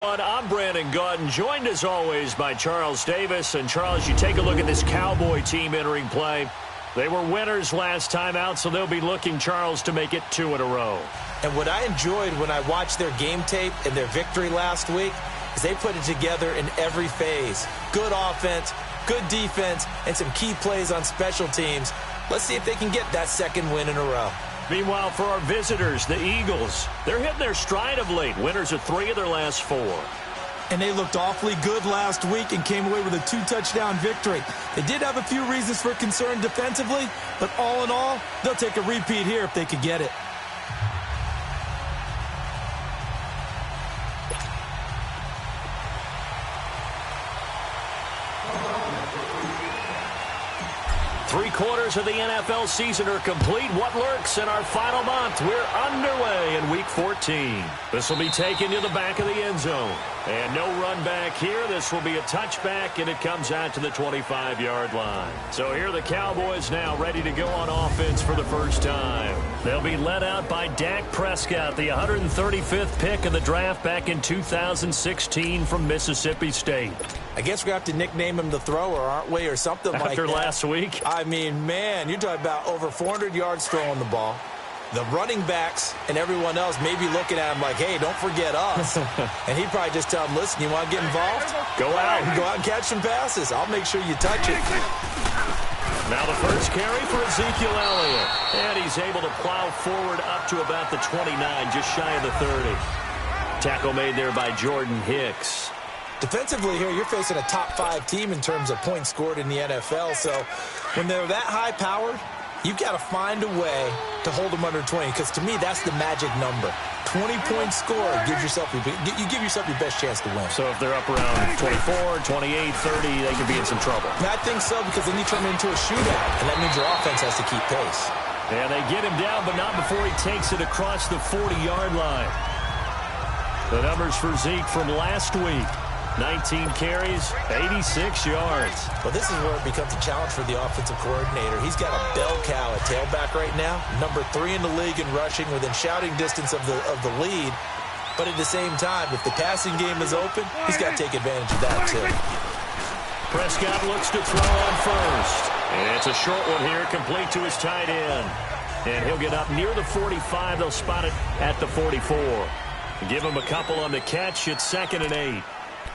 I'm Brandon Gautin, joined as always by Charles Davis. And Charles, you take a look at this Cowboy team entering play. They were winners last time out, so they'll be looking, Charles, to make it 2 in a row. And what I enjoyed when I watched their game tape and their victory last week is they put it together in every phase. Good offense, good defense, and some key plays on special teams. Let's see if they can get that second win in a row. Meanwhile, for our visitors, the Eagles, they're hitting their stride of late. Winners of 3 of their last 4. And they looked awfully good last week and came away with a 2-touchdown victory. They did have a few reasons for concern defensively, but all in all, they'll take a repeat here if they could get it. Three-quarters of the NFL season are complete. What lurks in our final month? We're underway in Week 14. This will be taken to the back of the end zone. And no run back here. This will be a touchback, and it comes out to the 25-yard line. So here are the Cowboys now ready to go on offense for the first time. They'll be led out by Dak Prescott, the 135th pick of the draft back in 2016 from Mississippi State. I guess we're going to have to nickname him the thrower, aren't we, or something like that. After last week? I mean, man, you're talking about over 400 yards throwing the ball. The running backs and everyone else may be looking at him like, hey, don't forget us. And he'd probably just tell them, listen, you want to get involved? Go out. Go out and catch some passes. I'll make sure you touch it. Now the first carry for Ezekiel Elliott. And he's able to plow forward up to about the 29, just shy of the 30. Tackle made there by Jordan Hicks. Defensively here, you're facing a top-5 team in terms of points scored in the NFL. So when they're that high-powered, you've got to find a way to hold them under 20, because to me, that's the magic number. 20 points scored, you give yourself your best chance to win. So if they're up around 24, 28, 30, they could be in some trouble. And I think so, because then you turn it into a shootout, and that means your offense has to keep pace. And they get him down, but not before he takes it across the 40-yard line. The numbers for Zeke from last week. 19 carries, 86 yards. Well, this is where it becomes a challenge for the offensive coordinator. He's got a bell cow at tailback right now, number 3 in the league in rushing, within shouting distance of the lead. But at the same time, if the passing game is open, he's got to take advantage of that too. Prescott looks to throw on first. And it's a short one here, complete to his tight end. And he'll get up near the 45. They'll spot it at the 44. Give him a couple on the catch. It's 2nd and 8.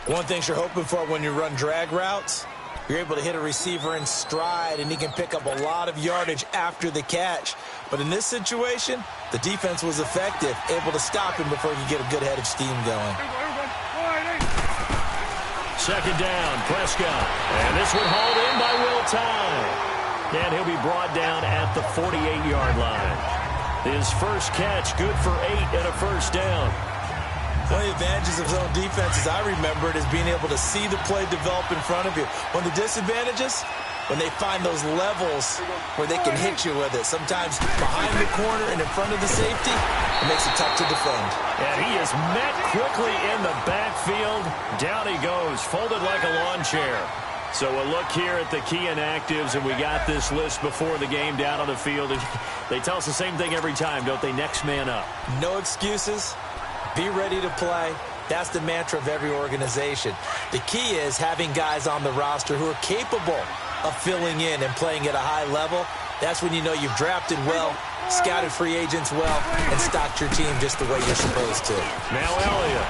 One thing you're hoping for when you run drag routes, you're able to hit a receiver in stride, and he can pick up a lot of yardage after the catch. But in this situation, the defense was effective, able to stop him before he could get a good head of steam going. 2nd down, Prescott. And this one hauled in by Will Tye. And he'll be brought down at the 48-yard line. His first catch, good for 8 and a first down. One of the advantages of zone defense, as I remember it, is being able to see the play develop in front of you. One of the disadvantages, when they find those levels where they can hit you with it. Sometimes behind the corner and in front of the safety, it makes it tough to defend. And he is met quickly in the backfield. Down he goes, folded like a lawn chair. So a look here at the key inactives, and we got this list before the game down on the field. They tell us the same thing every time, don't they? Next man up. No excuses. Be ready to play. That's the mantra of every organization. The key is having guys on the roster who are capable of filling in and playing at a high level. That's when you know you've drafted well, scouted free agents well, and stocked your team just the way you're supposed to. Now Elliott.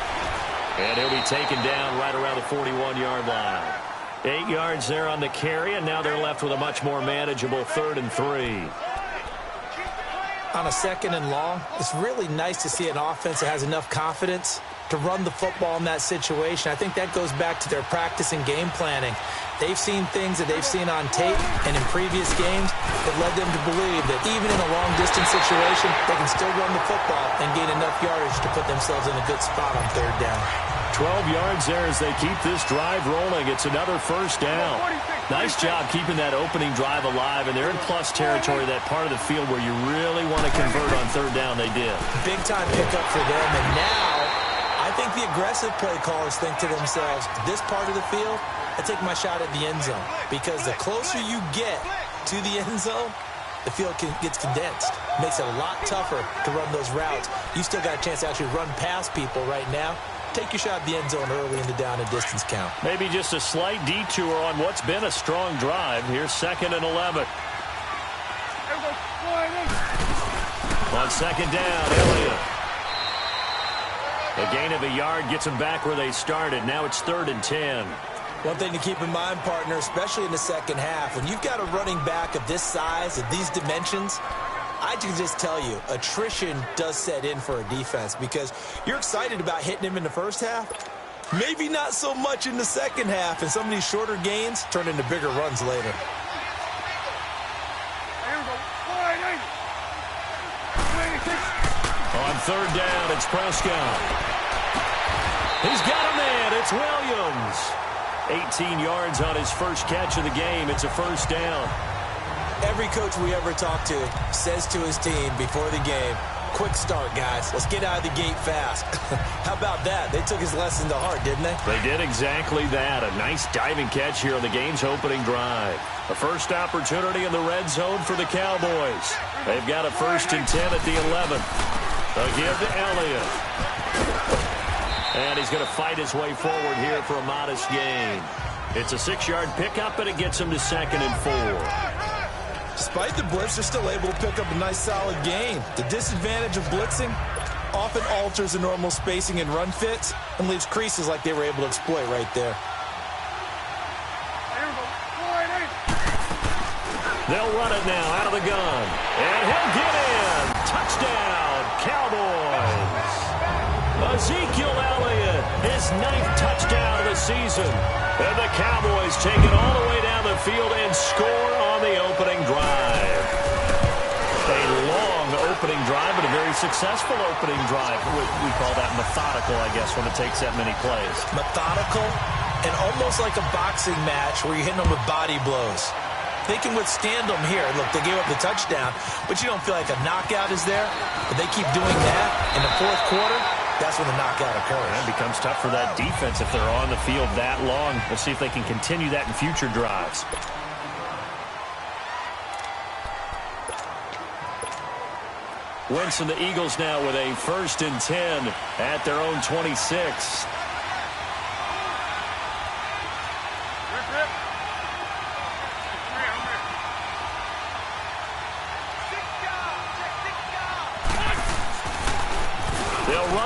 And he'll be taken down right around the 41-yard line. 8 yards there on the carry, and now they're left with a much more manageable 3rd and 3. On a 2nd and long, it's really nice to see an offense that has enough confidence to run the football in that situation. I think that goes back to their practice and game planning. They've seen things that they've seen on tape and in previous games that led them to believe that even in a long-distance situation, they can still run the football and gain enough yardage to put themselves in a good spot on 3rd down. 12 yards there as they keep this drive rolling. It's another first down. Nice job keeping that opening drive alive, and they're in plus territory, that part of the field where you really want to convert on 3rd down. They did. Big-time pickup for them, and now I think the aggressive play callers think to themselves, this part of the field, I take my shot at the end zone, because the closer you get to the end zone, the field gets condensed. Makes it a lot tougher to run those routes. You still got a chance to actually run past people right now. take your shot at the end zone early in the down and distance count. Maybe just a slight detour on what's been a strong drive. Here's 2nd and 11. On 2nd down, Elliott. A gain of a yard gets them back where they started. Now it's 3rd and 10. One thing to keep in mind, partner, especially in the second half, when you've got a running back of this size, of these dimensions, I can just tell you, attrition does set in for a defense because you're excited about hitting him in the first half. Maybe not so much in the second half, and some of these shorter gains turn into bigger runs later. On 3rd down, it's Prescott. He's got a man. It's Williams. 18 yards on his first catch of the game. It's a 1st down. Every coach we ever talk to says to his team before the game, quick start, guys. Let's get out of the gate fast. How about that? They took his lesson to heart, didn't they? They did exactly that. A nice diving catch here on the game's opening drive. A first opportunity in the red zone for the Cowboys. They've got a 1st and 10 at the 11. They'll give to Elliott. And he's going to fight his way forward here for a modest gain. It's a 6-yard pickup, and it gets him to 2nd and 4. Despite the blitz, they're still able to pick up a nice solid gain. The disadvantage of blitzing often alters the normal spacing and run fits and leaves creases like they were able to exploit right there. They'll run it now out of the gun. And he'll get in. Touchdown, Cowboys. Ezekiel Elliott, his 9th touchdown of the season. And the Cowboys take it all the way down the field and score on the opening drive. A long opening drive, but a very successful opening drive. We call that methodical, I guess, when it takes that many plays. Methodical and almost like a boxing match where you're hitting them with body blows. They can withstand them here. Look, they gave up the touchdown, but you don't feel like a knockout is there. But they keep doing that in the 4th quarter. That's when the knockout occurs. It becomes tough for that defense if they're on the field that long. We'll see if they can continue that in future drives. Wentz and the Eagles now with a 1st and 10 at their own 26.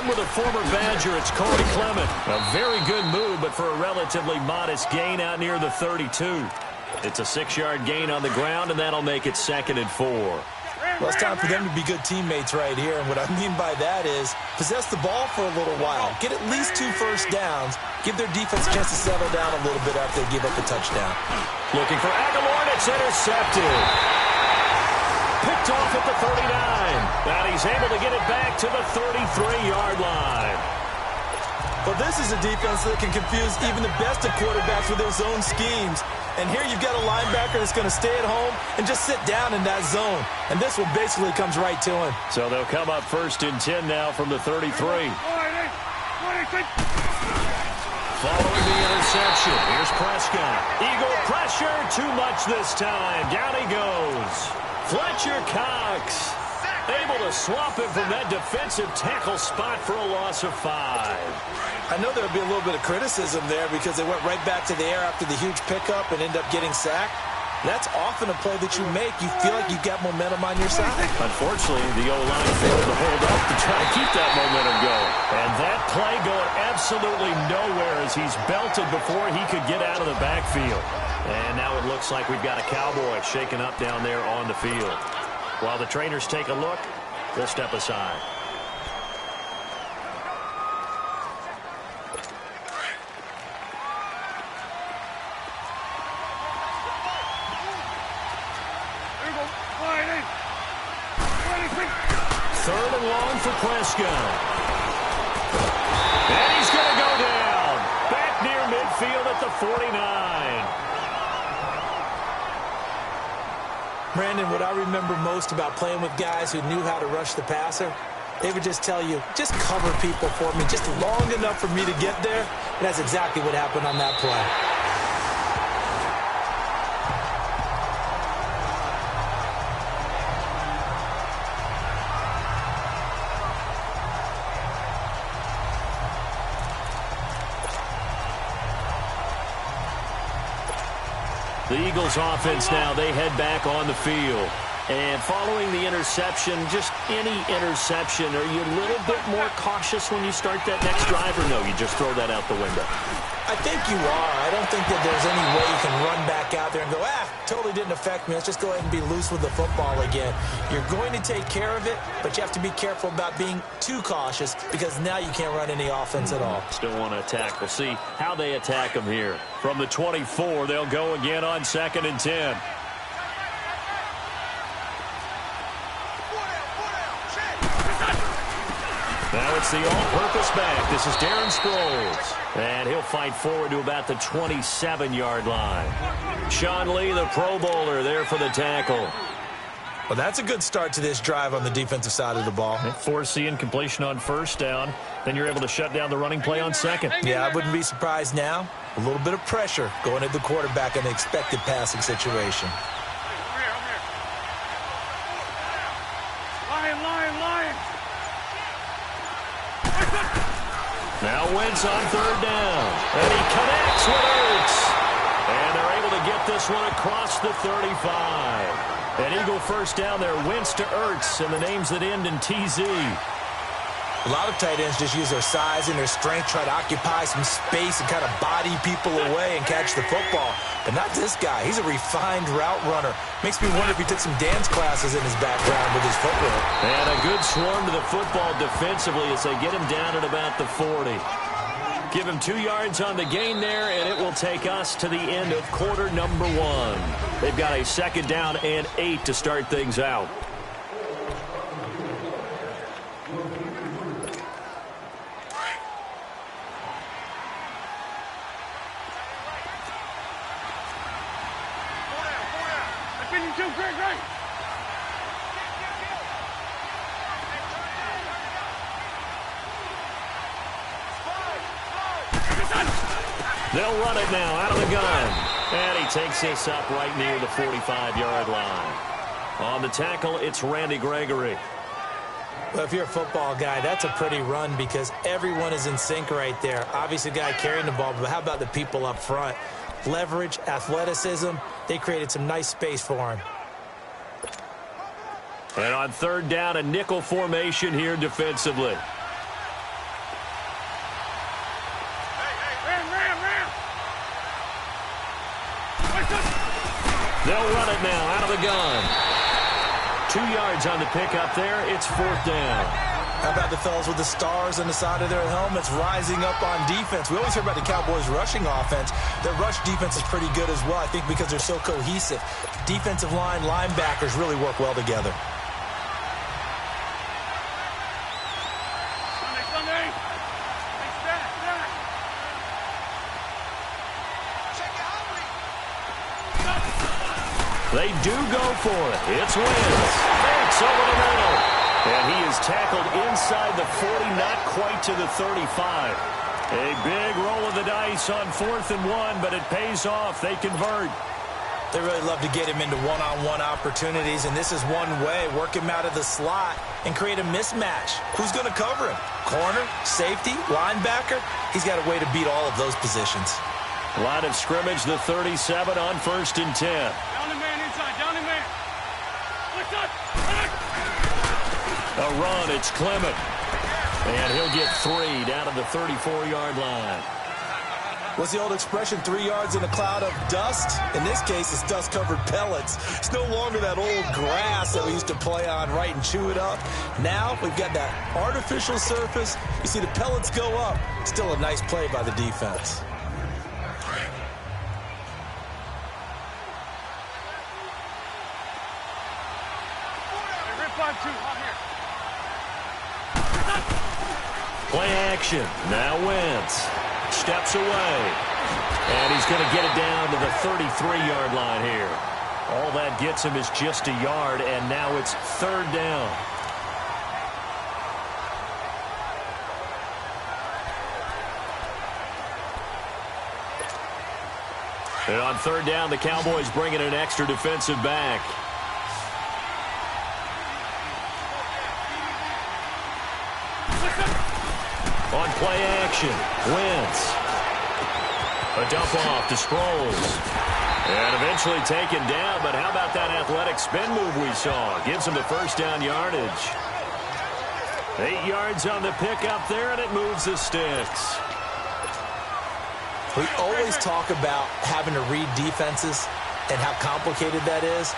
With a former Badger, it's Corey Clement. A very good move, but for a relatively modest gain out near the 32. It's a 6-yard gain on the ground, and that'll make it 2nd and 4. Well, it's time for them to be good teammates right here, and what I mean by that is possess the ball for a little while, get at least 2 first downs, give their defense a chance to settle down a little bit after they give up a touchdown. Looking for Aguilar, and it's intercepted. Picked off at the 39. And he's able to get it back to the 33-yard line. Well, this is a defense that can confuse even the best of quarterbacks with their zone schemes. And here you've got a linebacker that's going to stay at home and just sit down in that zone. And this one basically comes right to him. So they'll come up 1st and 10 now from the 33. Following the interception, here's Prescott. Eagle pressure, too much this time. Down he goes. Fletcher Cox able to swap him from that defensive tackle spot for a loss of 5. I know there'll be a little bit of criticism there because they went right back to the air after the huge pickup and end up getting sacked. That's often a play that you make. You feel like you've got momentum on your side. Unfortunately, the O-line failed to hold up to try to keep that momentum going. And that play going absolutely nowhere as he's belted before he could get out of the backfield. And now it looks like we've got a Cowboy shaken up down there on the field. While the trainers take a look, we'll step aside. Third and long for Prescott. And he's going to go down. Back near midfield at the 49. Brandon, what I remember most about playing with guys who knew how to rush the passer, they would just tell you, just cover people for me, just long enough for me to get there. And that's exactly what happened on that play. The Eagles offense now, they head back on the field. And following the interception, just any interception, are you a little bit more cautious when you start that next drive, or no, you just throw that out the window? I think you are. I don't think that there's any way you can run back out there and go, totally didn't affect me. Let's just go ahead and be loose with the football again. You're going to take care of it, but you have to be careful about being too cautious because now you can't run any offense at all. Still want to attack. We'll see how they attack them here. From the 24, they'll go again on 2nd and 10. Now it's the all-purpose back. This is Darren Sproles. And he'll fight forward to about the 27-yard line. Sean Lee, the Pro Bowler, there for the tackle. Well, that's a good start to this drive on the defensive side of the ball. Forcing completion on 1st down. Then you're able to shut down the running play on 2nd. Yeah, I wouldn't be surprised now. A little bit of pressure going at the quarterback in an expected passing situation. Now Wentz on 3rd down. And he connects with Ertz. And they're able to get this one across the 35. An Eagle 1st down there. Wentz to Ertz, and the names that end in TZ. A lot of tight ends just use their size and their strength, try to occupy some space and kind of body people away and catch the football. But not this guy. He's a refined route runner. Makes me wonder if he took some dance classes in his background with his footwork. And a good swarm to the football defensively as they get him down at about the 40. Give him 2 yards on the gain there, and it will take us to the end of quarter number 1. They've got a 2nd down and 8 to start things out. They'll run it now out of the gun. And he takes this up right near the 45-yard line. On the tackle, it's Randy Gregory. Well, if you're a football guy, that's a pretty run because everyone is in sync right there. Obviously, the guy carrying the ball, but how about the people up front? Leverage, athleticism, they created some nice space for him. And on 3rd down, a nickel formation here defensively. They'll run it now out of the gun. 2 yards on the pickup there. It's 4th down. How about the fellas with the stars on the side of their helmets rising up on defense? We always hear about the Cowboys' rushing offense. Their rush defense is pretty good as well, I think, because they're so cohesive. Defensive line, linebackers really work well together. They do go for it. It's Wentz. Fakes over the middle. And he is tackled inside the 40, not quite to the 35. A big roll of the dice on 4th and 1, but it pays off. They convert. They really love to get him into one-on-one opportunities, and this is one way. Work him out of the slot and create a mismatch. Who's going to cover him? Corner, safety, linebacker? He's got a way to beat all of those positions. Line of scrimmage, the 37 on 1st and 10. Down the man inside, down the man. What's up? A run, it's Clement. And he'll get 3 down to the 34-yard line. What's the old expression, 3 yards in a cloud of dust? In this case, it's dust-covered pellets. It's no longer that old grass that we used to play on, right, and chew it up. Now we've got that artificial surface. You see the pellets go up. Still a nice play by the defense. Play action. Now Wentz steps away. And he's going to get it down to the 33-yard line here. All that gets him is just a yard, and now it's 3rd down. And on 3rd down, the Cowboys bring in an extra defensive back. On play action, Wentz. A dump off to Sproles. And eventually taken down, but how about that athletic spin move we saw? Gives him the first down yardage. 8 yards on the pickup there, and it moves the sticks. We always talk about having to read defenses and how complicated that is.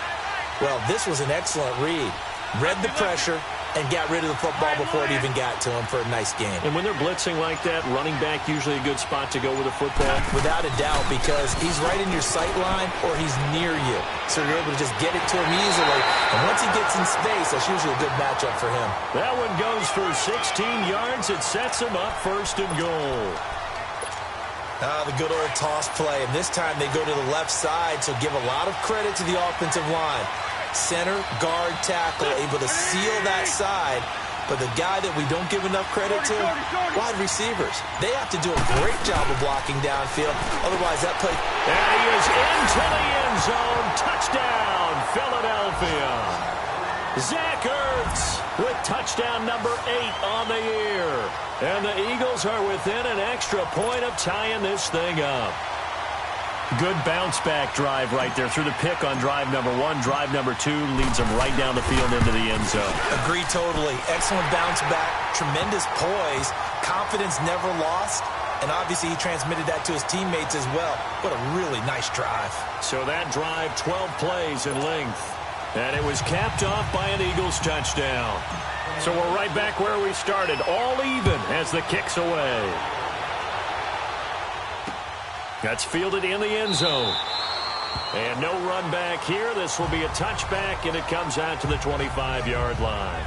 Well, this was an excellent read. Read the pressure and got rid of the football before it even got to him for a nice game. And when they're blitzing like that, running back usually a good spot to go with a football? Without a doubt, because he's right in your sight line or he's near you. So you're able to just get it to him easily. And once he gets in space, that's usually a good matchup for him. That one goes for 16 yards. It sets him up first and goal. The good old toss play. And this time they go to the left side, so give a lot of credit to the offensive line. Center, guard, tackle, able to seal that side. But the guy that we don't give enough credit to, wide receivers. They have to do a great job of blocking downfield. Otherwise, that play... And he is into the end zone. Touchdown, Philadelphia. Zach Ertz with touchdown number 8 on the year. And the Eagles are within an extra point of tying this thing up. Good bounce-back drive right there through the pick on drive number 1. Drive number 2 leads them right down the field into the end zone. Agree totally. Excellent bounce-back, tremendous poise, confidence never lost, and obviously he transmitted that to his teammates as well. What a really nice drive. So that drive, 12 plays in length, and it was capped off by an Eagles touchdown. So we're right back where we started, all even as the kick's away. That's fielded in the end zone. And no run back here. This will be a touchback, and it comes out to the 25-yard line.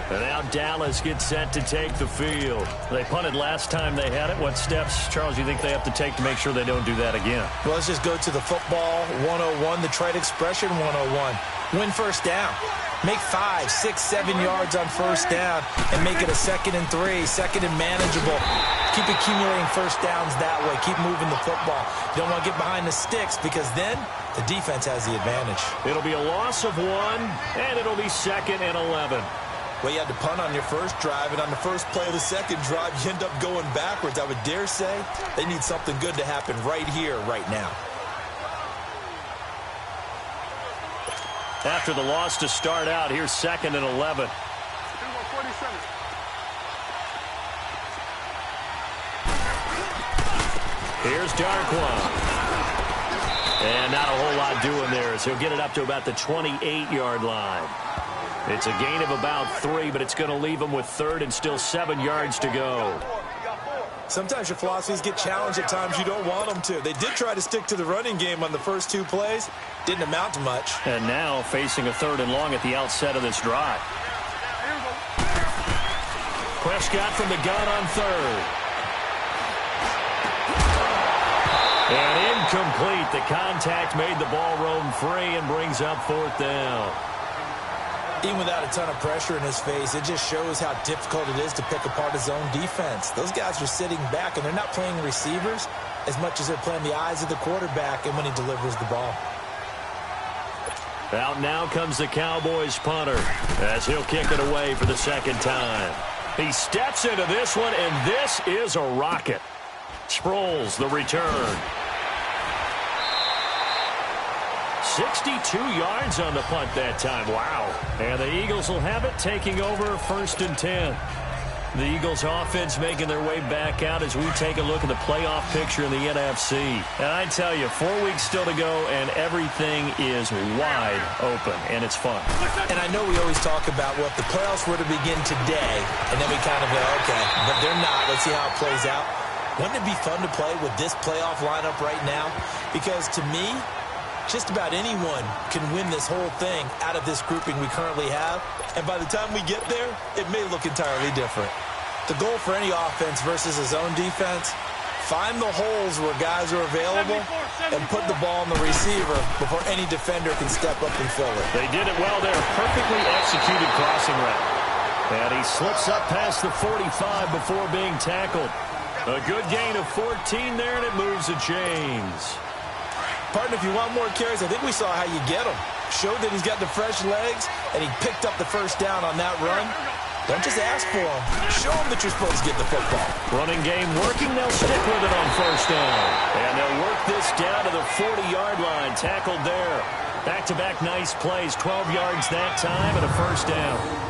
And now Dallas gets set to take the field. They punted last time they had it. What steps, Charles, do you think they have to take to make sure they don't do that again? Well, let's just go to the football 101, the trade expression 101. Win first down. Make 5, 6, 7 yards on first down and make it a 2nd and 3, 2nd and manageable. Keep accumulating first downs that way. Keep moving the football. You don't want to get behind the sticks because then the defense has the advantage. It'll be a loss of 1, and it'll be 2nd and 11. Well, you had to punt on your first drive, and on the first play of the second drive, you end up going backwards. I would dare say they need something good to happen right here, right now. After the loss to start out, here's 2nd and 11. Here's Darkwa. And not a whole lot doing there, so he'll get it up to about the 28-yard line. It's a gain of about 3, but it's going to leave him with 3rd and still 7 yards to go. Sometimes your philosophies get challenged at times you don't want them to. They did try to stick to the running game on the first 2 plays. Didn't amount to much. And now facing a 3rd and long at the outset of this drive. Prescott from the gun on 3rd. And incomplete. The contact made the ball roam free and brings up 4th down. Even without a ton of pressure in his face, it just shows how difficult it is to pick apart his own defense. Those guys are sitting back, and they're not playing receivers as much as they're playing the eyes of the quarterback and when he delivers the ball. Out now comes the Cowboys punter as he'll kick it away for the 2nd time. He steps into this one, and this is a rocket. Sproles, the return. 62 yards on the punt that time. Wow. And the Eagles will have it, taking over 1st and 10. The Eagles offense making their way back out as we take a look at the playoff picture in the NFC. And I tell you, 4 weeks still to go, and everything is wide open, and it's fun. And I know we always talk about, well, if the playoffs were to begin today, and then we kind of go, okay, but they're not. Let's see how it plays out. Wouldn't it be fun to play with this playoff lineup right now? Because to me, just about anyone can win this whole thing out of this grouping we currently have. And by the time we get there, it may look entirely different. The goal for any offense versus his own defense, find the holes where guys are available and put the ball on the receiver before any defender can step up and fill it. They did it well there. Perfectly executed crossing route. And he slips up past the 45 before being tackled. A good gain of 14 there, and it moves the chains. Partner, if you want more carries, I think we saw how you get them. Showed that he's got the fresh legs, and he picked up the first down on that run. Don't just ask for them. Show them that you're supposed to get the football. Running game working. They'll stick with it on first down. And they'll work this down to the 40-yard line. Tackled there. Back-to-back nice plays. 12 yards that time and a first down.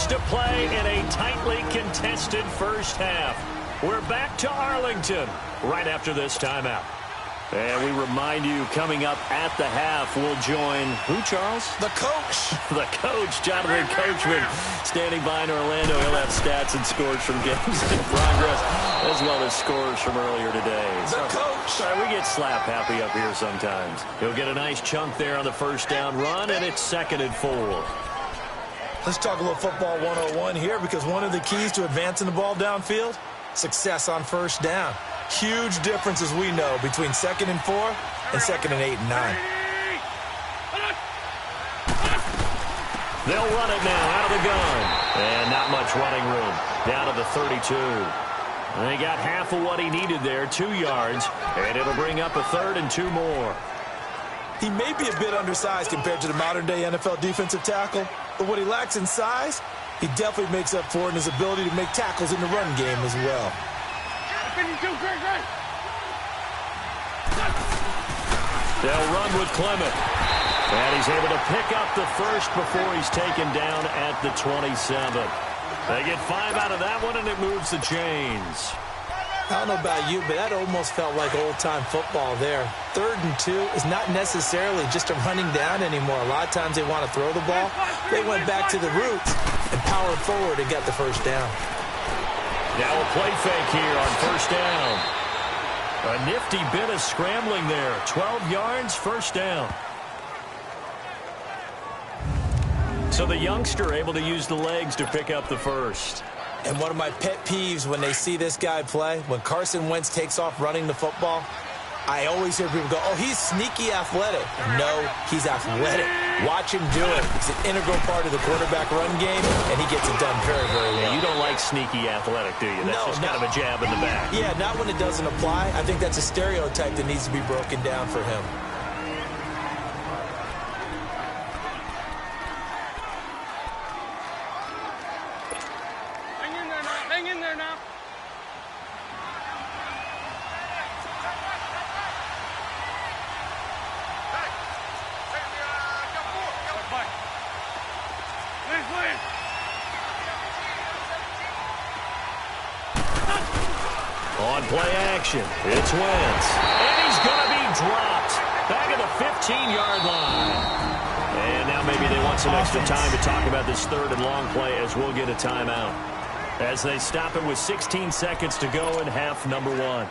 To play in a tightly contested first half. We're back to Arlington right after this timeout. And we remind you, coming up at the half, we'll join who, Charles? The coach. The coach, Jonathan Coachman, standing by in Orlando. He'll have stats and scores from games in progress, as well as scores from earlier today. The coach. Sorry, we get slap happy up here sometimes. He'll get a nice chunk there on the first down run, and it's 2nd and 4. Let's talk a little football 101 here, because one of the keys to advancing the ball downfield, success on first down. Huge difference, as we know, between 2nd and 4 and 2nd and 8 and 9. They'll run it now out of the gun. And not much running room. Down to the 32. And he got half of what he needed there, 2 yards. And it'll bring up a 3rd and 2 more. He may be a bit undersized compared to the modern-day NFL defensive tackle, but what he lacks in size, he definitely makes up for it in his ability to make tackles in the run game as well. They'll run with Clement. And he's able to pick up the first before he's taken down at the 27. They get 5 out of that one, and it moves the chains. I don't know about you, but that almost felt like old-time football there. 3rd and 2 is not necessarily just a running down anymore. A lot of times they want to throw the ball. They went back to the roots and powered forward and got the first down. Now a play fake here on first down. A nifty bit of scrambling there. 12 yards, first down. So the youngster able to use the legs to pick up the first. And one of my pet peeves when they see this guy play, when Carson Wentz takes off running the football, I always hear people go, oh, he's sneaky athletic. No, he's athletic. Watch him do it. It's an integral part of the quarterback run game, and he gets it done very, very well. Yeah, you don't like sneaky athletic, do you? That's just kind of a jab in the back. Yeah, not when it doesn't apply. I think that's a stereotype that needs to be broken down for him. Hang in there now. On play action, it's Wentz. And he's going to be dropped back at the 15-yard line. And now maybe they want some extra time to talk about this 3rd and long play, as we'll get a timeout, as they stop it with 16 seconds to go in half number 1.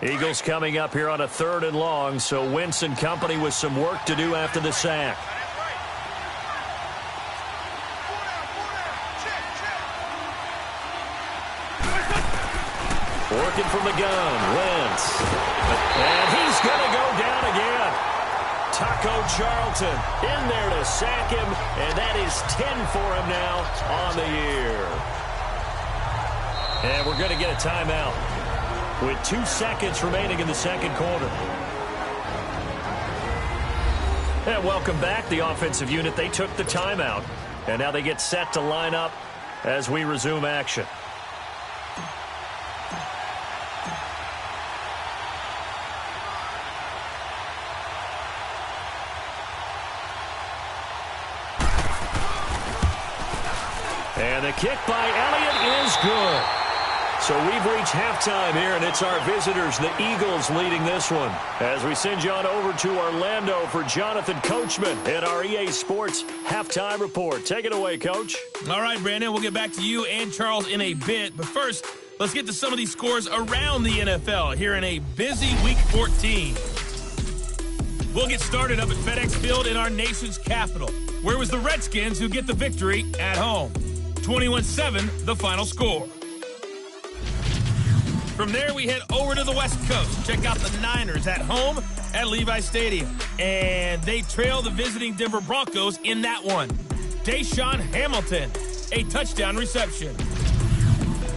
Eagles coming up here on a 3rd and long, so Wentz and company with some work to do after the sack. Working from the gun, Wentz. And he's going to go down again. Taco Charlton in there to sack him, and that is 10 for him now on the year. And we're going to get a timeout with 2 seconds remaining in the second quarter. And welcome back, the offensive unit. They took the timeout, and now they get set to line up as we resume action. And the kick by Elliott is good. So we've reached halftime here, and it's our visitors, the Eagles, leading this one. As we send you on over to Orlando for Jonathan Coachman at our EA Sports Halftime Report. Take it away, Coach. All right, Brandon, we'll get back to you and Charles in a bit. But first, let's get to some of these scores around the NFL here in a busy Week 14. We'll get started up at FedEx Field in our nation's capital, where it was the Redskins who get the victory at home. 21-7, the final score. From there, we head over to the West Coast. Check out the Niners at home at Levi Stadium. And they trail the visiting Denver Broncos in that one. Deshaun Hamilton a touchdown reception.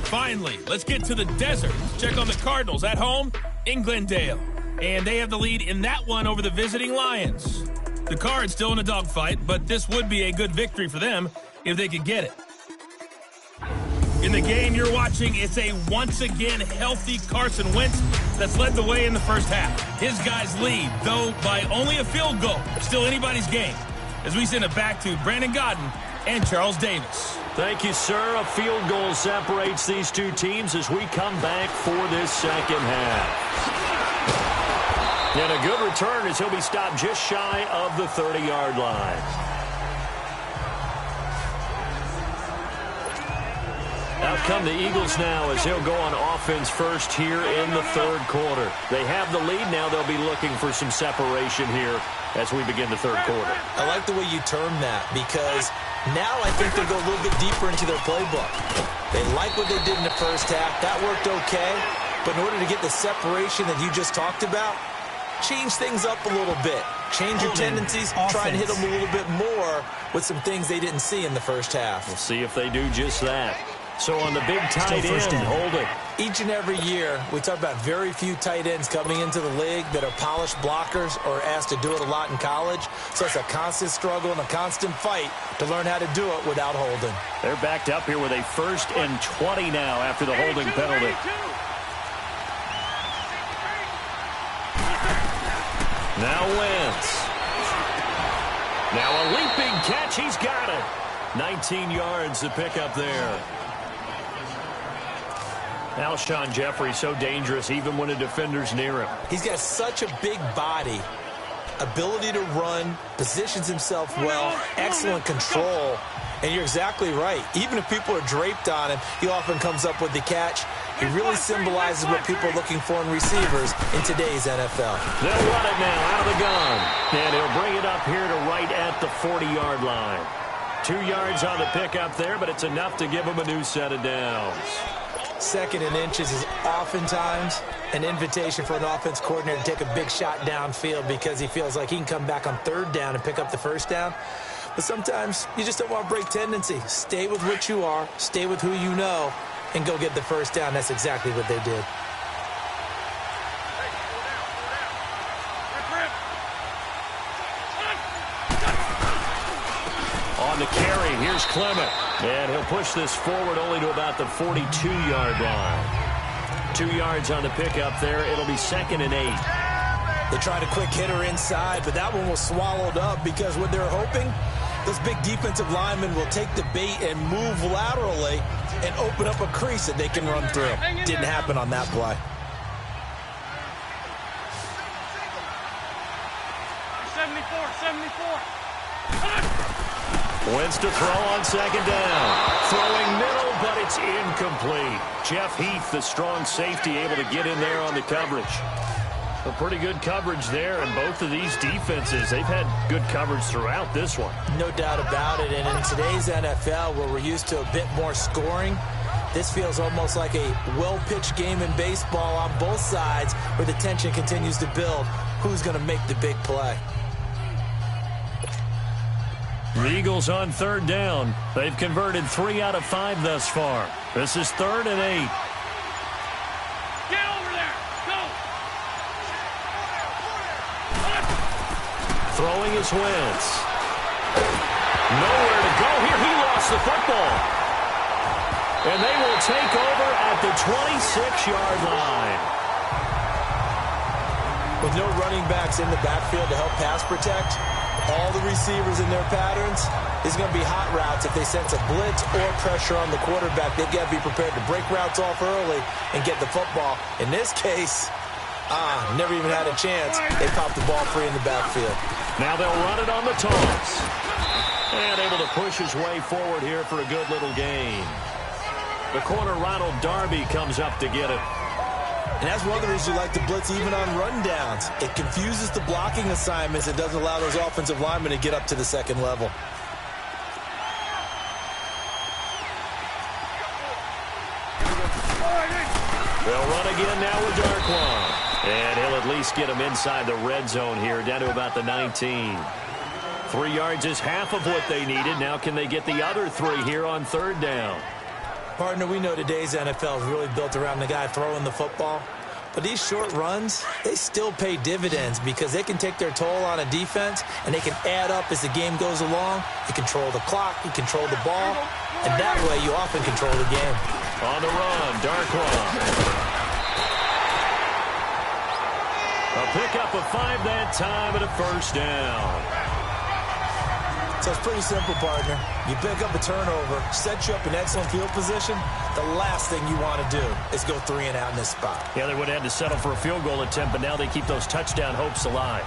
Finally, let's get to the desert. Check on the Cardinals at home in Glendale. And they have the lead in that one over the visiting Lions. The Cards still in a dogfight, but this would be a good victory for them if they could get it. In the game you're watching, it's a once-again healthy Carson Wentz that's led the way in the first half. His guys lead, though by only a field goal. Still anybody's game. As we send it back to Brandon Godden and Charles Davis. Thank you, sir. A field goal separates these two teams as we come back for this second half. And a good return as he'll be stopped just shy of the 30-yard line. Out come the Eagles now as he'll go on offense first here in the third quarter. They have the lead now. They'll be looking for some separation here as we begin the third quarter. I like the way you term that because now I think they'll go a little bit deeper into their playbook. They like what they did in the first half. That worked okay. But in order to get the separation that you just talked about, change things up a little bit. Change your tendencies. Try and hit them a little bit more with some things they didn't see in the first half. We'll see if they do just that. So on the big tight end, holding. Each and every year, we talk about very few tight ends coming into the league that are polished blockers or asked to do it a lot in college. So it's a constant struggle and a constant fight to learn how to do it without holding. They're backed up here with a 1st and 20 now after the holding penalty. Now Wentz. Now a leaping catch. He's got it. 19 yards to pick up there. Alshon Jeffrey so dangerous even when a defender's near him. He's got such a big body, ability to run, positions himself well, excellent control. And you're exactly right. Even if people are draped on him, he often comes up with the catch. He really symbolizes what people are looking for in receivers in today's NFL. They'll run it now out of the gun. And he'll bring it up here to right at the 40-yard line. 2 yards on the pickup there, but it's enough to give him a new set of downs. 2nd and inches is oftentimes an invitation for an offense coordinator to take a big shot downfield because he feels like he can come back on 3rd down and pick up the 1st down. But sometimes you just don't want to break tendency. Stay with what you are, stay with who you know, and go get the 1st down. That's exactly what they did. On the carry, here's Clement. And he'll push this forward only to about the 42-yard line. 2 yards on the pickup there. It'll be 2nd and 8. They tried a quick hitter inside, but that one was swallowed up because what they're hoping, those big defensive linemen will take the bait and move laterally and open up a crease that they can run through. Didn't happen on that play. 74. Wentz to throw on 2nd down. Throwing middle, but it's incomplete. Jeff Heath, the strong safety, able to get in there on the coverage. A pretty good coverage there, and both of these defenses, they've had good coverage throughout this one. No doubt about it, and in today's NFL, where we're used to a bit more scoring, this feels almost like a well-pitched game in baseball on both sides where the tension continues to build. Who's going to make the big play? The Eagles on 3rd down. They've converted 3 out of 5 thus far. This is 3rd and 8. Get over there. Go. Throwing is Wentz. Nowhere to go here. He lost the football. And they will take over at the 26-yard line. With no running backs in the backfield to help pass protect, all the receivers in their patterns, is going to be hot routes. If they sense a blitz or pressure on the quarterback, they've got to be prepared to break routes off early and get the football. In this case, never even had a chance. They popped the ball free in the backfield. Now they'll run it on the toss. And able to push his way forward here for a good little gain. The corner, Ronald Darby, comes up to get it. And that's one of the reasons you like to blitz even on rundowns. It confuses the blocking assignments. It doesn't allow those offensive linemen to get up to the 2nd level. They'll run again now with Darkwan. And he'll at least get him inside the red zone here, down to about the 19. 3 yards is half of what they needed. Now can they get the other 3 here on 3rd down? Partner, we know today's NFL is really built around the guy throwing the football. But these short runs, they still pay dividends because they can take their toll on a defense, and they can add up as the game goes along. You control the clock, you control the ball, and that way you often control the game. On the run, Darkwa. A pickup of 5 that time and a 1st down. So it's pretty simple, partner. You pick up a turnover, set you up in excellent field position. The last thing you want to do is go 3 and out in this spot. Yeah, they would have had to settle for a field goal attempt, but now they keep those touchdown hopes alive.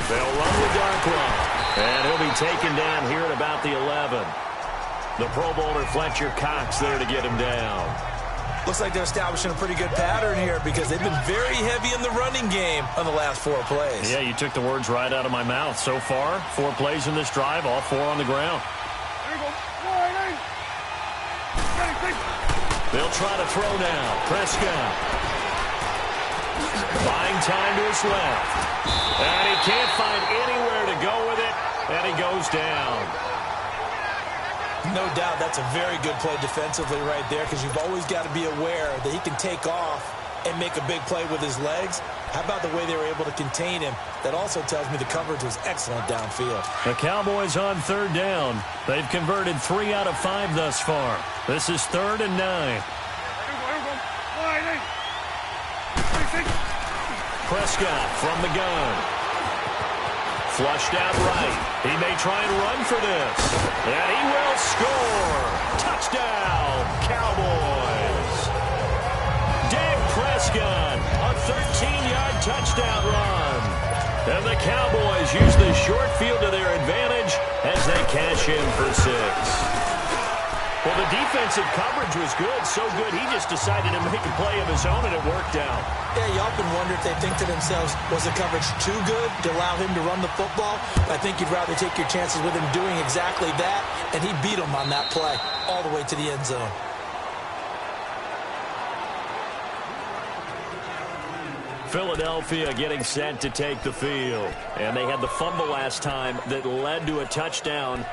They'll run with Darkwa, and he'll be taken down here at about the 11. The Pro Bowler Fletcher Cox there to get him down. Looks like they're establishing a pretty good pattern here because they've been very heavy in the running game on the last 4 plays. Yeah, you took the words right out of my mouth. So far, 4 plays in this drive, all 4 on the ground. They'll try to throw now. Prescott. Buying time to his left. And he can't find anywhere to go with it, and he goes down. No doubt that's a very good play defensively right there because you've always got to be aware that he can take off and make a big play with his legs. How about the way they were able to contain him? That also tells me the coverage was excellent downfield. The Cowboys on 3rd down. They've converted 3 out of 5 thus far. This is 3rd and 9. Prescott from the gun. Flushed out right. He may try and run for this. And he will score. Touchdown, Cowboys. Dak Prescott, a 13-yard touchdown run. And the Cowboys use the short field to their advantage as they cash in for 6. Well, the defensive coverage was good, so good he just decided to make a play of his own, and it worked out. Yeah, you often wonder if they think to themselves, was the coverage too good to allow him to run the football? I think you'd rather take your chances with him doing exactly that, and he beat him on that play all the way to the end zone. Philadelphia getting set to take the field, and they had the fumble last time that led to a touchdown.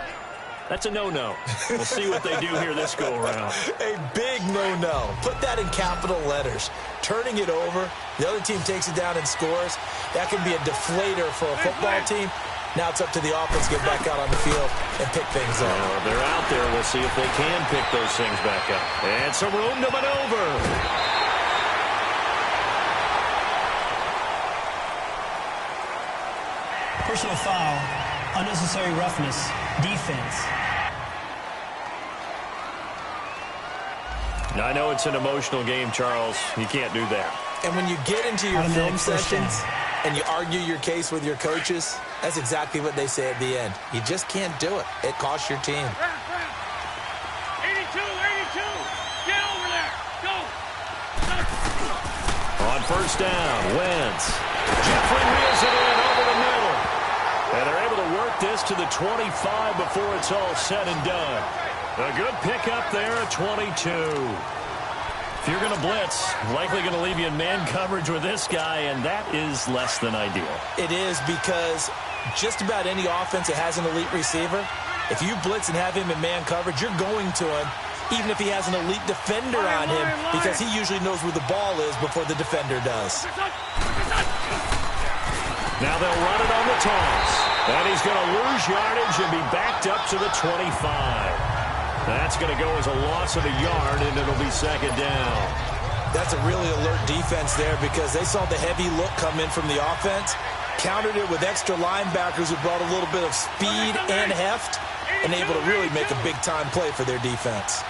That's a no-no. We'll see what they do here this go-around. A big no-no. Put that in capital letters. Turning it over, the other team takes it down and scores. That can be a deflator for a football team. Now it's up to the offense to get back out on the field and pick things up. Well, they're out there. We'll see if they can pick those things back up. And some room to maneuver. Personal foul, unnecessary roughness, defense. I know it's an emotional game, Charles. You can't do that. And when you get into your film sessions and you argue your case with your coaches, that's exactly what they say at the end. You just can't do it. It costs your team. 82, 82. Get over there. Go. On 1st down, Wentz. Jeffrey wheels it in over the middle. And they're able to work this to the 25 before it's all said and done. A good pickup there at 22. If you're going to blitz, likely going to leave you in man coverage with this guy, and that is less than ideal. It is because just about any offense that has an elite receiver, if you blitz and have him in man coverage, you're going to him, even if he has an elite defender on him, because he usually knows where the ball is before the defender does. Now they'll run it on the toss. And he's going to lose yardage and be backed up to the 25. That's going to go as a loss of a yard, and it'll be 2nd down. That's a really alert defense there because they saw the heavy look come in from the offense, countered it with extra linebackers who brought a little bit of speed and heft, and able to really make a big-time play for their defense.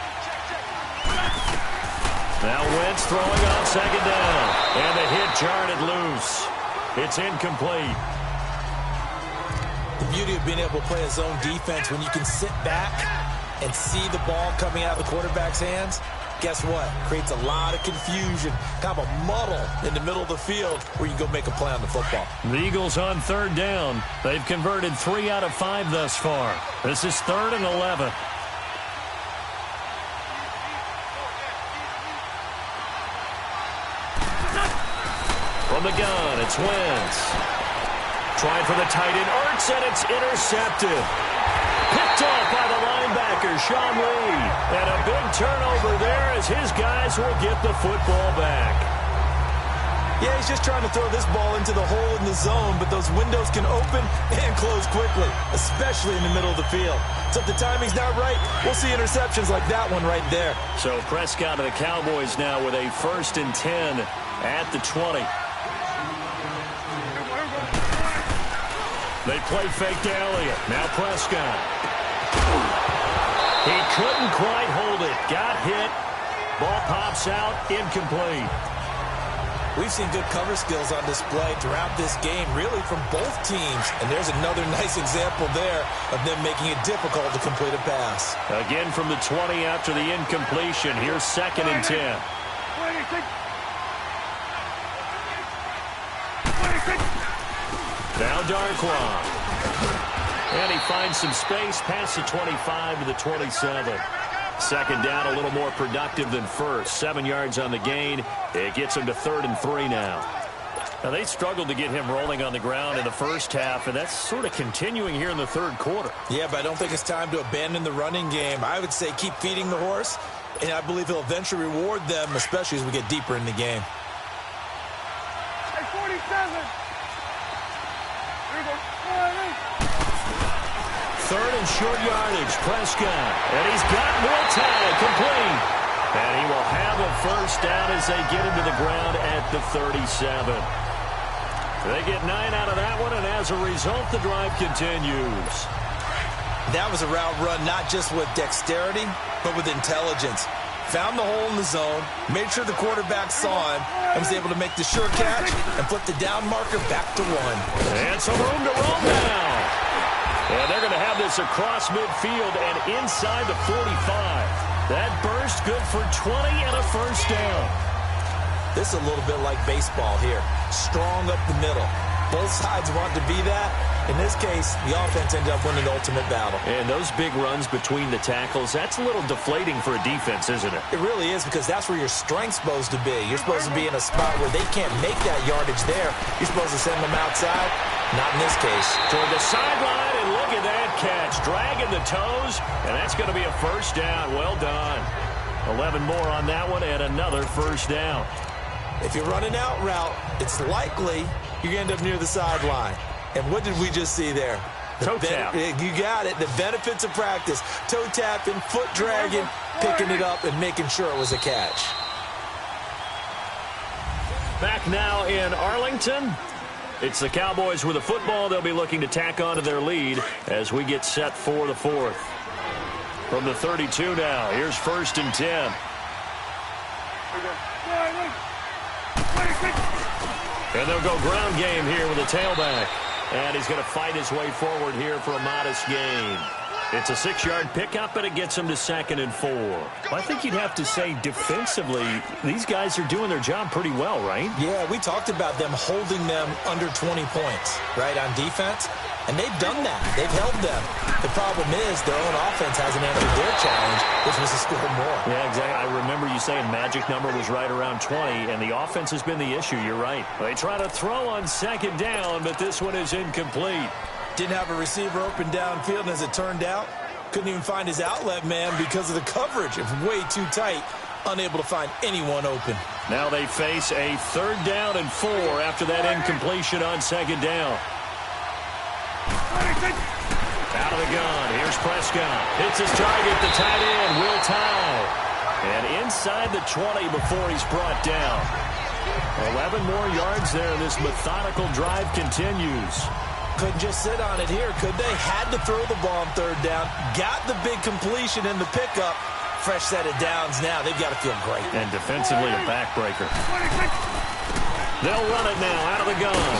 Now Wentz throwing on 2nd down, and the hit jarred it loose. It's incomplete. The beauty of being able to play a zone defense when you can sit back and see the ball coming out of the quarterback's hands, Guess what? Creates a lot of confusion, kind of a muddle in the middle of the field where you go make a play on the football. The Eagles on third down. They've converted 3 out of 5 thus far. This is 3rd and 11. From the gun, it's Wentz. Trying for the tight end, Ertz, and it's intercepted. Picked off by the linebacker, Sean Lee. And a big turnover there as his guys will get the football back. Yeah, he's just trying to throw this ball into the hole in the zone, but those windows can open and close quickly, especially in the middle of the field. So if the timing's not right, we'll see interceptions like that one right there. So Prescott and the Cowboys now with a 1st and 10 at the 20. They play fake to Elliott. Now Prescott. He couldn't quite hold it. Got hit. Ball pops out. Incomplete. We've seen good cover skills on display throughout this game, really from both teams. And there's another nice example there of them making it difficult to complete a pass. Again from the 20 after the incompletion. Here's 2nd and 10. Now Darkwa. And he finds some space past the 25 to the 27. 2nd down, a little more productive than first. 7 yards on the gain. It gets him to 3rd and 3 now. Now, they struggled to get him rolling on the ground in the first half, and that's sort of continuing here in the 3rd quarter. Yeah, but I don't think it's time to abandon the running game. I would say keep feeding the horse, and I believe he'll eventually reward them, especially as we get deeper in the game. Hey, 47. 3rd and short yardage, Prescott. And he's got Miltag complete. And he will have a 1st down as they get him to the ground at the 37. They get 9 out of that one, and as a result, the drive continues. That was a route run not just with dexterity, but with intelligence. Found the hole in the zone, made sure the quarterback saw him, and was able to make the sure catch and flip the down marker back to 1. And some room to roam now. And they're going to have this across midfield and inside the 45. That burst good for 20 and a 1st down. This is a little bit like baseball here. Strong up the middle. Both sides want to be that. In this case, the offense ended up winning the ultimate battle. And those big runs between the tackles, that's a little deflating for a defense, isn't it? It really is, because that's where your strength's supposed to be. You're supposed to be in a spot where they can't make that yardage there. You're supposed to send them outside. Not in this case. Toward the sideline, and look at that catch. Dragging the toes, and that's going to be a 1st down. Well done. 11 more on that one, and another 1st down. If you're running out route, it's likely you're going to end up near the sideline. And what did we just see there? Toe tap. You got it. The benefits of practice. Toe tapping, foot dragging, picking it up, and making sure it was a catch. Back now in Arlington. It's the Cowboys with the football. They'll be looking to tack on to their lead as we get set for the 4th. From the 32 now, here's 1st and 10. And they'll go ground game here with a tailback. And he's going to fight his way forward here for a modest gain. It's a 6-yard pickup, and it gets him to 2nd and 4. Well, I think you'd have to say defensively, these guys are doing their job pretty well, right? Yeah, we talked about them holding them under 20 points, right, on defense. And they've done that. They've held them. The problem is their own offense hasn't answered their challenge, which was to score more. Yeah, exactly. I remember you saying magic number was right around 20, and the offense has been the issue. You're right. They try to throw on 2nd down, but this one is incomplete. Didn't have a receiver open downfield, and as it turned out, couldn't even find his outlet man because of the coverage. It was way too tight, unable to find anyone open. Now they face a 3rd down and 4 after that incompletion on 2nd down. Out of the gun, here's Prescott. Hits his target, the tight end, Will Tye. And inside the 20 before he's brought down. 11 more yards there. This methodical drive continues. Couldn't just sit on it here, could they? Had to throw the ball on 3rd down. Got the big completion in the pickup. Fresh set of downs now. They've got to feel great. And defensively, a backbreaker. They'll run it now out of the gun.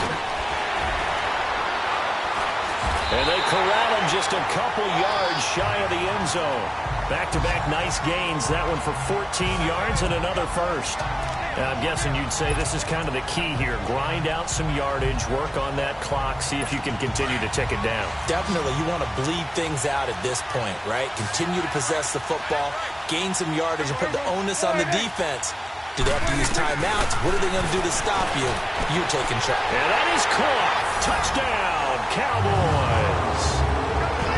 And they corral him just a couple yards shy of the end zone. Back-to-back nice gains. That one for 14 yards and another first. I'm guessing you'd say this is kind of the key here. Grind out some yardage, work on that clock, see if you can continue to tick it down. Definitely. You want to bleed things out at this point, right? Continue to possess the football, gain some yardage, and put the onus on the defense. Do they have to use timeouts? What are they going to do to stop you? You're taking charge. And that is caught. Touchdown, Cowboys.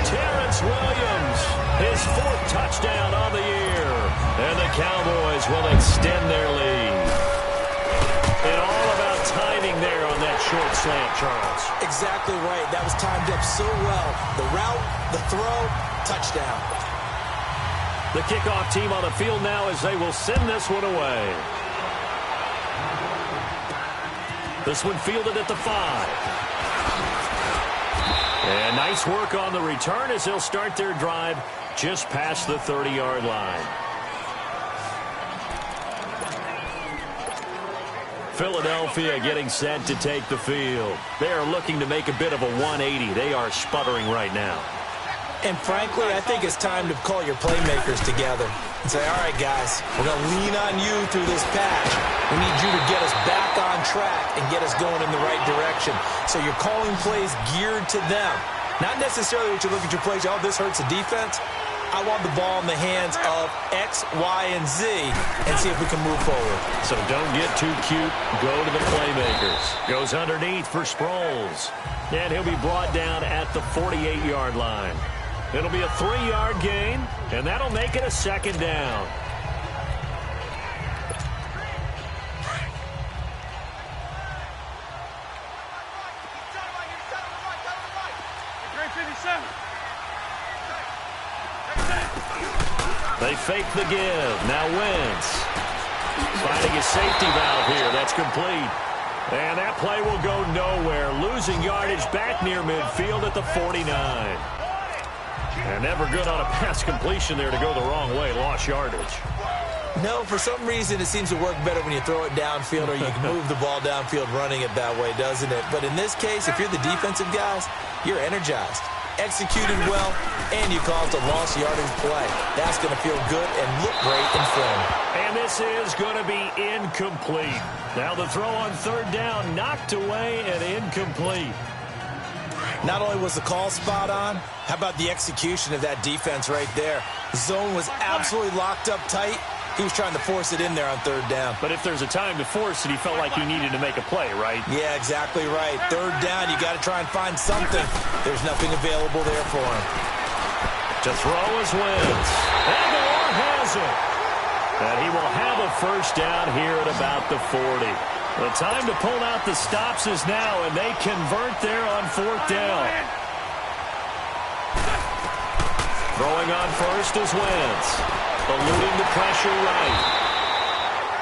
Terrence Williams, his 4th touchdown on the year. And the Cowboys will extend their lead. And all about timing there on that short slant, Charles. Exactly right. That was timed up so well. The route, the throw, touchdown. The kickoff team on the field now as they will send this one away. This one fielded at the 5. And nice work on the return as they'll start their drive just past the 30-yard line. Philadelphia getting set to take the field. They are looking to make a bit of a 180. They are sputtering right now. And frankly, I think it's time to call your playmakers together and say, all right, guys, we're going to lean on you through this patch. We need you to get us back on track and get us going in the right direction. So you're calling plays geared to them. Not necessarily what you look at your plays, oh, this hurts the defense. I want the ball in the hands of X, Y, and Z and see if we can move forward. So don't get too cute. Go to the playmakers. Goes underneath for Sproles. And he'll be brought down at the 48-yard line. It'll be a 3-yard gain, and that'll make it a 2nd down. They fake the give. Now Wentz finding a safety valve here. That's complete. And that play will go nowhere. Losing yardage back near midfield at the 49. And never good on a pass completion there to go the wrong way. Lost yardage. No, for some reason it seems to work better when you throw it downfield or you can move the ball downfield running it that way, doesn't it? But in this case, if you're the defensive guys, you're energized, executed well, and you caused a lost yardage play. That's going to feel good and look great in film. And this is going to be incomplete. Now the throw on 3rd down, knocked away and incomplete. Not only was the call spot on, how about the execution of that defense right there? The zone was absolutely locked up tight. He was trying to force it in there on 3rd down. But if there's a time to force it, he felt like he needed to make a play, right? Yeah, exactly right. 3rd down, you got to try and find something. There's nothing available there for him. To throw is Wentz. And the Lord has it. And he will have a 1st down here at about the 40. The time to pull out the stops is now, and they convert there on 4th down. Throwing on first is Wentz. Eluding the pressure right.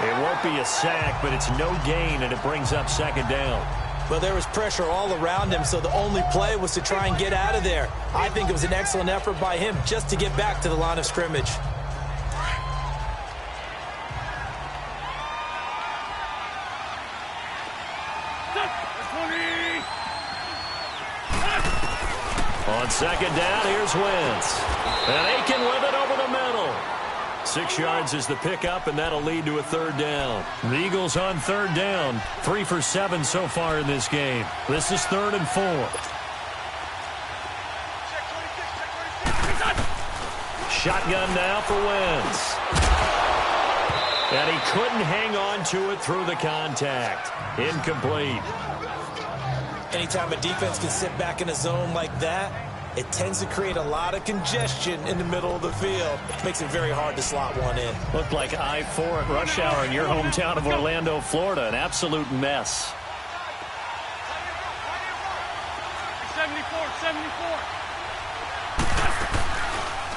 It won't be a sack, but it's no gain, and it brings up 2nd down. Well, there was pressure all around him, so the only play was to try and get out of there. I think it was an excellent effort by him just to get back to the line of scrimmage. On 2nd down, here's Wentz. And Aiken with it over the middle. 6 yards is the pickup, and that'll lead to a 3rd down. The Eagles on 3rd down. 3 for 7 so far in this game. This is 3rd and 4. Shotgun now for Wentz. And he couldn't hang on to it through the contact. Incomplete. Anytime a defense can sit back in a zone like that, it tends to create a lot of congestion in the middle of the field. Makes it very hard to slot one in. Looked like I-4 at rush hour in your hometown of Orlando, Florida. An absolute mess. 74.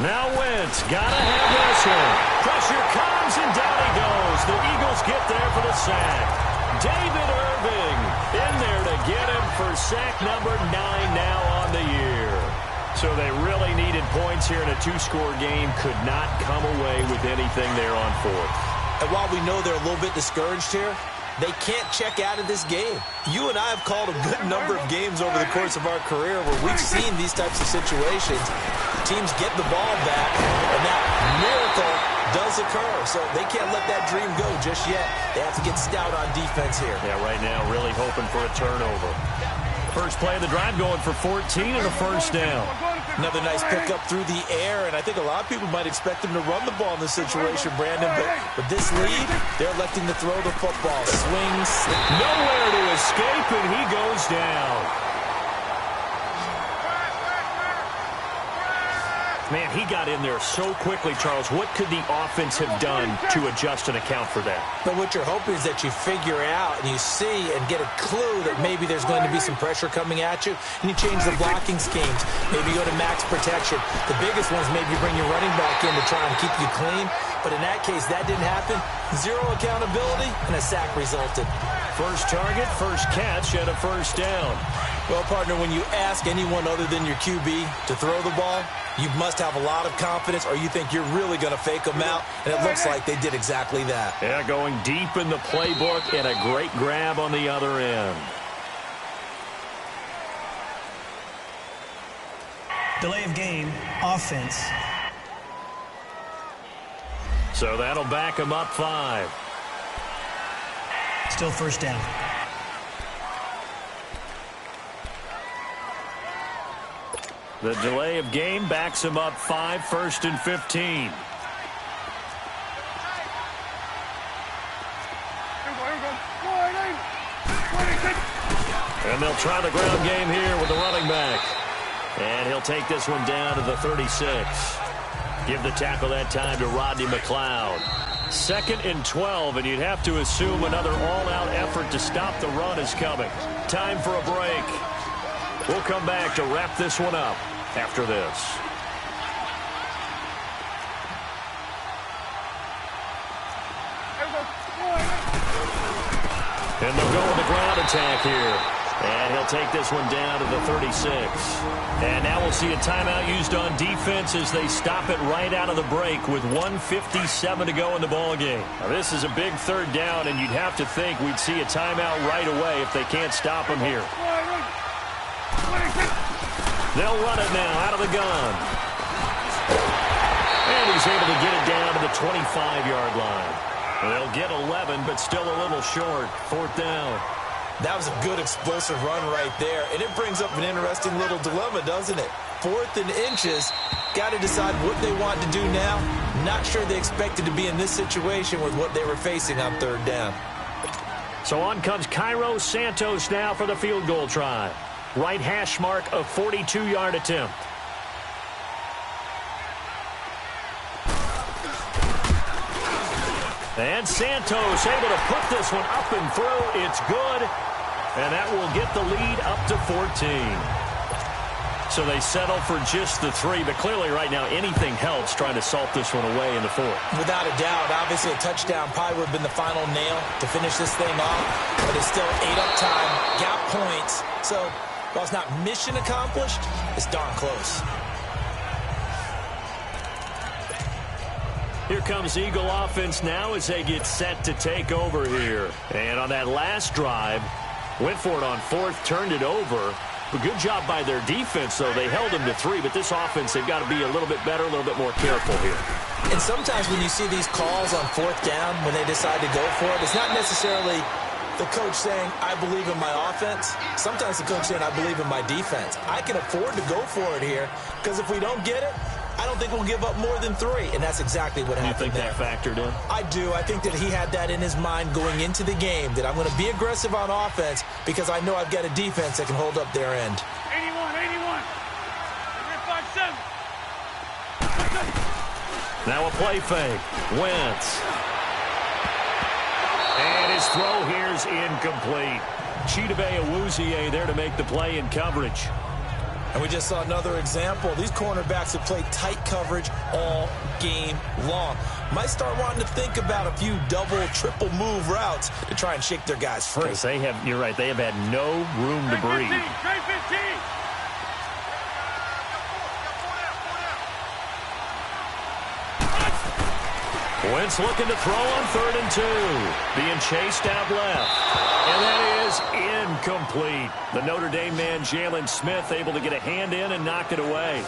Now Wentz, gotta have this one. Pressure comes, and down he goes. The Eagles get there for the sack. David Irving in there to get him for sack number 9 now on the year. So they really needed points here in a 2-score game. Could not come away with anything there on 4th. And while we know they're a little bit discouraged here, they can't check out of this game. You and I have called a good number of games over the course of our career where we've seen these types of situations. teams get the ball back, and that miracle does occur. So they can't let that dream go just yet. They have to get stout on defense here. Yeah, right now really hoping for a turnover. First play of the drive going for 14 and a first down. Another nice pickup through the air, and I think a lot of people might expect them to run the ball in this situation, Brandon, but with this lead, they're electing to throw the football. Swings. Nowhere to escape, and he goes down. Man, he got in there so quickly, Charles. What could the offense have done to adjust and account for that? But what you're hoping is that you figure out and you see and get a clue that maybe there's going to be some pressure coming at you, and you change the blocking schemes. Maybe go to max protection. The biggest ones, maybe you bring your running back in to try and keep you clean. But in that case, that didn't happen. Zero accountability, and a sack resulted. First target, first catch, and a first down. Well, partner, when you ask anyone other than your QB to throw the ball, you must have a lot of confidence, or you think you're really going to fake them out, and it looks like they did exactly that. Yeah, going deep in the playbook, and a great grab on the other end. Delay of game, offense. So that'll back him up 5. Still first down. The delay of game backs him up 5, first and 15. And they'll try the ground game here with the running back. And he'll take this one down to the 36. Give the tackle that time to Rodney McLeod. 2nd and 12, and you'd have to assume another all-out effort to stop the run is coming. Time for a break. We'll come back to wrap this one up after this. And they'll go with the ground attack here. And he'll take this one down to the 36. And now we'll see a timeout used on defense as they stop it right out of the break with 1:57 to go in the ballgame. Now, this is a big third down, and you'd have to think we'd see a timeout right away if they can't stop him here. They'll run it now out of the gun. And he's able to get it down to the 25-yard line. They'll get 11, but still a little short. 4th down. That was a good explosive run right there. And it brings up an interesting little dilemma, doesn't it? 4th and inches. Got to decide what they want to do now. Not sure they expected to be in this situation with what they were facing on 3rd down. So on comes Cairo Santos now for the field goal try. Right hash mark, a 42-yard attempt. And Santos able to put this one up and through. It's good. And that will get the lead up to 14. So they settle for just the 3. But clearly right now anything helps trying to salt this one away in the 4th. Without a doubt. Obviously a touchdown probably would have been the final nail to finish this thing off. But it's still 8 up time. Got points. So while it's not mission accomplished, it's darn close. Here comes Eagle offense now as they get set to take over here. And on that last drive, went for it on 4th, turned it over. A good job by their defense, though. They held them to 3, but this offense, they've got to be a little bit better, a little bit more careful here. And sometimes when you see these calls on 4th down, when they decide to go for it, it's not necessarily the coach saying, I believe in my offense. Sometimes the coach saying, I believe in my defense. I can afford to go for it here, because if we don't get it, I don't think we'll give up more than 3, and that's exactly what happened there. You think that factored in? I do. I think that he had that in his mind going into the game, that I'm going to be aggressive on offense because I know I've got a defense that can hold up their end. 81, 81. 5-7. Now a play fake. Wentz. And his throw here's incomplete. Chidobe Awuzie there to make the play in coverage. And we just saw another example. These cornerbacks have played tight coverage all game long. Might start wanting to think about a few double, triple move routes to try and shake their guys free. Because they have, you're right, they have had no room to breathe. Trade 15. Wentz looking to throw on 3rd and 2. Being chased out left. And that is incomplete. The Notre Dame man, Jalen Smith, able to get a hand in and knock it away.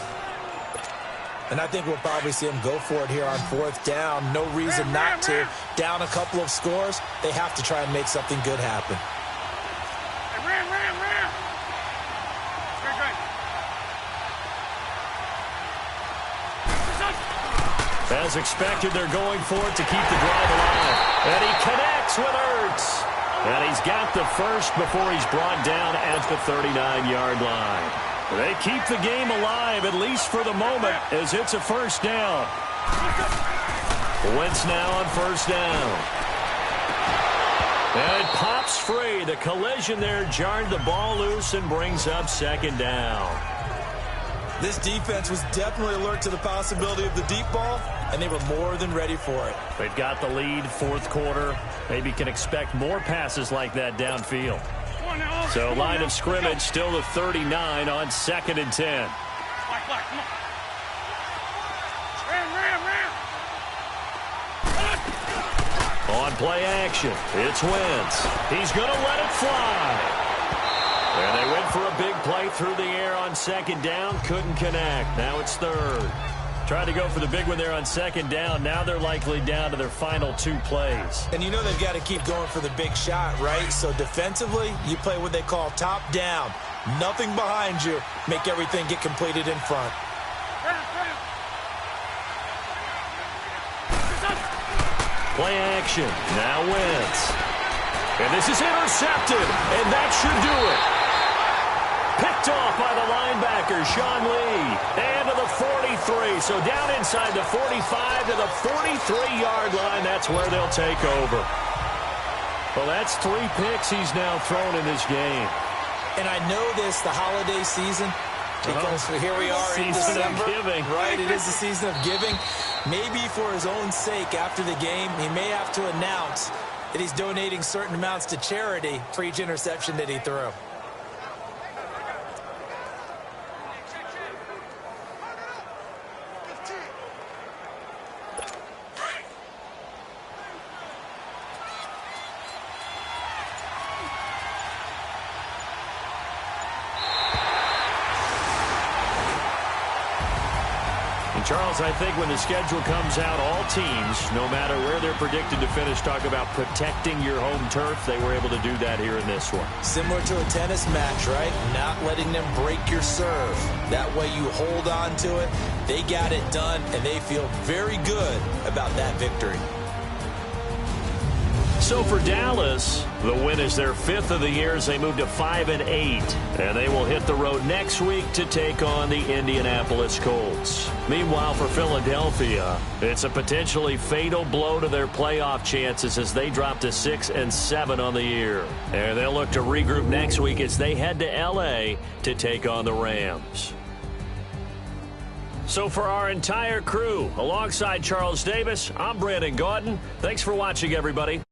And I think we'll probably see them go for it here on 4th down. No reason not to. Down a couple of scores, they have to try and make something good happen. As expected, they're going for it to keep the drive alive. And he connects with Ertz. And he's got the first before he's brought down at the 39-yard line. They keep the game alive, at least for the moment, as it's a first down. Wentz now on first down. And it pops free. The collision there jarred the ball loose and brings up second down. This defense was definitely alert to the possibility of the deep ball, and they were more than ready for it. They've got the lead, 4th quarter. Maybe can expect more passes like that downfield. So line of scrimmage still the 39 on 2nd and 10. On play action, it's Wentz. He's going to let it fly. And they went for a big play through the air on 2nd down. Couldn't connect. Now it's 3rd. Tried to go for the big one there on 2nd down. Now they're likely down to their final 2 plays. And you know they've got to keep going for the big shot, right? So defensively, you play what they call top down. Nothing behind you. Make everything get completed in front. Play action. Now Wentz. And this is intercepted. And that should do it. Picked off by the linebacker, Sean Lee. And to the 43. So down inside the 45 to the 43-yard line. That's where they'll take over. Well, that's 3 picks he's now thrown in this game. And I know this, the holiday season, because here we are in December. Giving. Right, it is the season of giving. Maybe for his own sake after the game, he may have to announce that he's donating certain amounts to charity for each interception that he threw. Charles, I think when the schedule comes out, all teams, no matter where they're predicted to finish, talk about protecting your home turf. They were able to do that here in this one. Similar to a tennis match, right? Not letting them break your serve. That way you hold on to it. They got it done, and they feel very good about that victory. So for Dallas, the win is their 5th of the year as they move to 5-8. And they will hit the road next week to take on the Indianapolis Colts. Meanwhile, for Philadelphia, it's a potentially fatal blow to their playoff chances as they drop to 6-7 on the year. And they'll look to regroup next week as they head to L.A. to take on the Rams. So for our entire crew, alongside Charles Davis, I'm Brandon Gaudin. Thanks for watching, everybody.